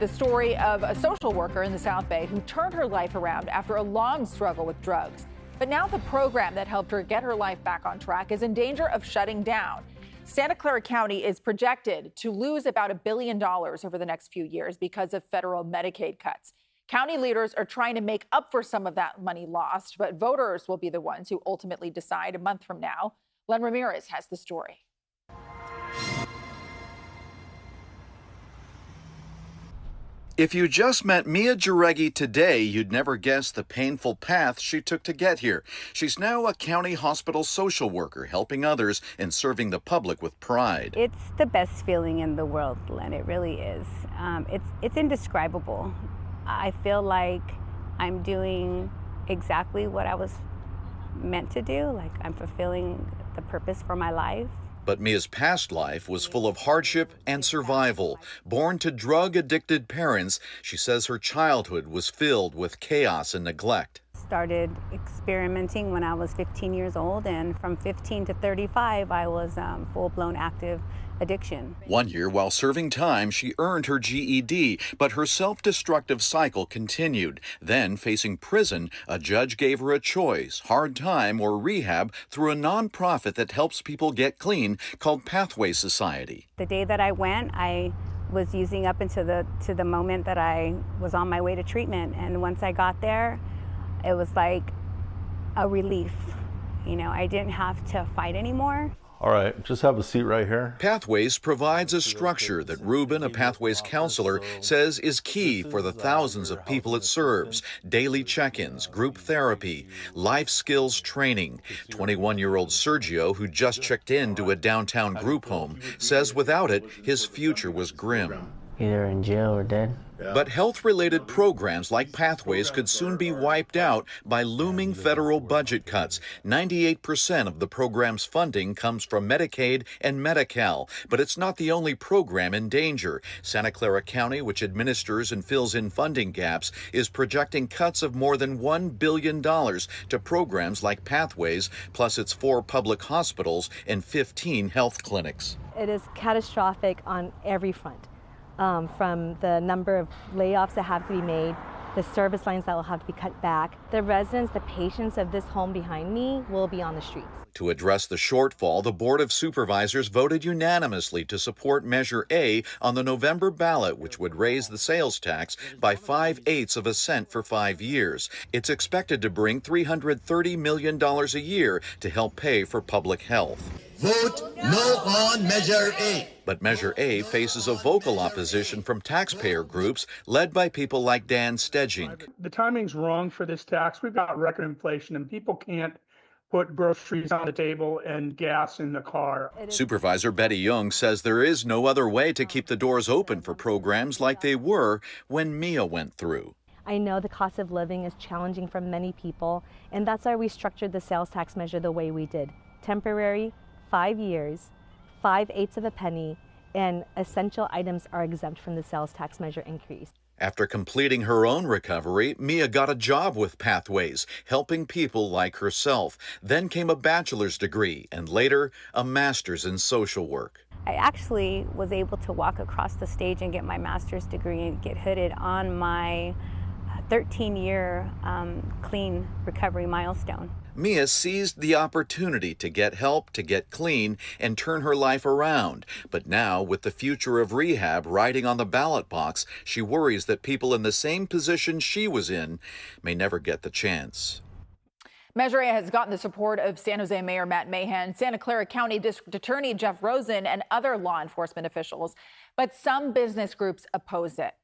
the story of a social worker in the South Bay who turned her life around after a long struggle with drugs. But now the program that helped her get her life back on track is in danger of shutting down. Santa Clara County is projected to lose about $1 billion over the next few years because of federal Medicaid cuts. County leaders are trying to make up for some of that money lost, but voters will be the ones who ultimately decide a month from now. Len Ramirez has the story. If you just met Mia Jareggi today, you'd never guess the painful path she took to get here. She's now a county hospital social worker, helping others and serving the public with pride. It's the best feeling in the world, Len. It really is. It's indescribable. I feel like I'm doing exactly what I was meant to do, like I'm fulfilling the purpose for my life. But Mia's past life was full of hardship and survival. Born to drug-addicted parents, she says her childhood was filled with chaos and neglect. Started experimenting when I was 15 years old, and from 15 to 35, I was full-blown active addiction. One year, while serving time, she earned her GED, but her self-destructive cycle continued. Then, facing prison, a judge gave her a choice, hard time or rehab, through a nonprofit that helps people get clean called Pathway Society. The day that I went, I was using up into the moment that I was on my way to treatment, and once I got there, it was like a relief. You know, I didn't have to fight anymore. All right, just have a seat right here. Pathways provides a structure that Ruben, a Pathways counselor, says is key for the thousands of people it serves. Daily check-ins, group therapy, life skills training. 21-year-old Sergio, who just checked into a downtown group home, says without it, his future was grim. Either in jail or dead. But health-related programs like Pathways could soon be wiped out by looming federal budget cuts. 98% of the program's funding comes from Medicaid and Medi-Cal, but it's not the only program in danger. Santa Clara County, which administers and fills in funding gaps, is projecting cuts of more than $1 billion to programs like Pathways, plus its 4 public hospitals and 15 health clinics. It is catastrophic on every front. From the number of layoffs that have to be made, the service lines that will have to be cut back. The residents, the patients of this home behind me will be on the streets. To address the shortfall, the Board of Supervisors voted unanimously to support Measure A on the November ballot, which would raise the sales tax by 5/8 of a cent for 5 years. It's expected to bring $330 million a year to help pay for public health. Vote no on Measure A. But Measure A faces a vocal opposition from taxpayer groups led by people like Dan Stedging. The timing's wrong for this tax. We've got record inflation and people can't put groceries on the table and gas in the car. Supervisor Betty Young says there is no other way to keep the doors open for programs like they were when Mia went through. I know the cost of living is challenging for many people, and that's why we structured the sales tax measure the way we did. Temporary, 5 years, 5/8 of a penny, and essential items are exempt from the sales tax measure increase. After completing her own recovery, Mia got a job with Pathways, helping people like herself. Then came a bachelor's degree and later a master's in social work. I actually was able to walk across the stage and get my master's degree and get hooded on my 13-year clean recovery milestone. Mia seized the opportunity to get help, to get clean, and turn her life around. But now, with the future of rehab riding on the ballot box, she worries that people in the same position she was in may never get the chance. Measure A has gotten the support of San Jose Mayor Matt Mahan, Santa Clara County District Attorney Jeff Rosen, and other law enforcement officials. But some business groups oppose it.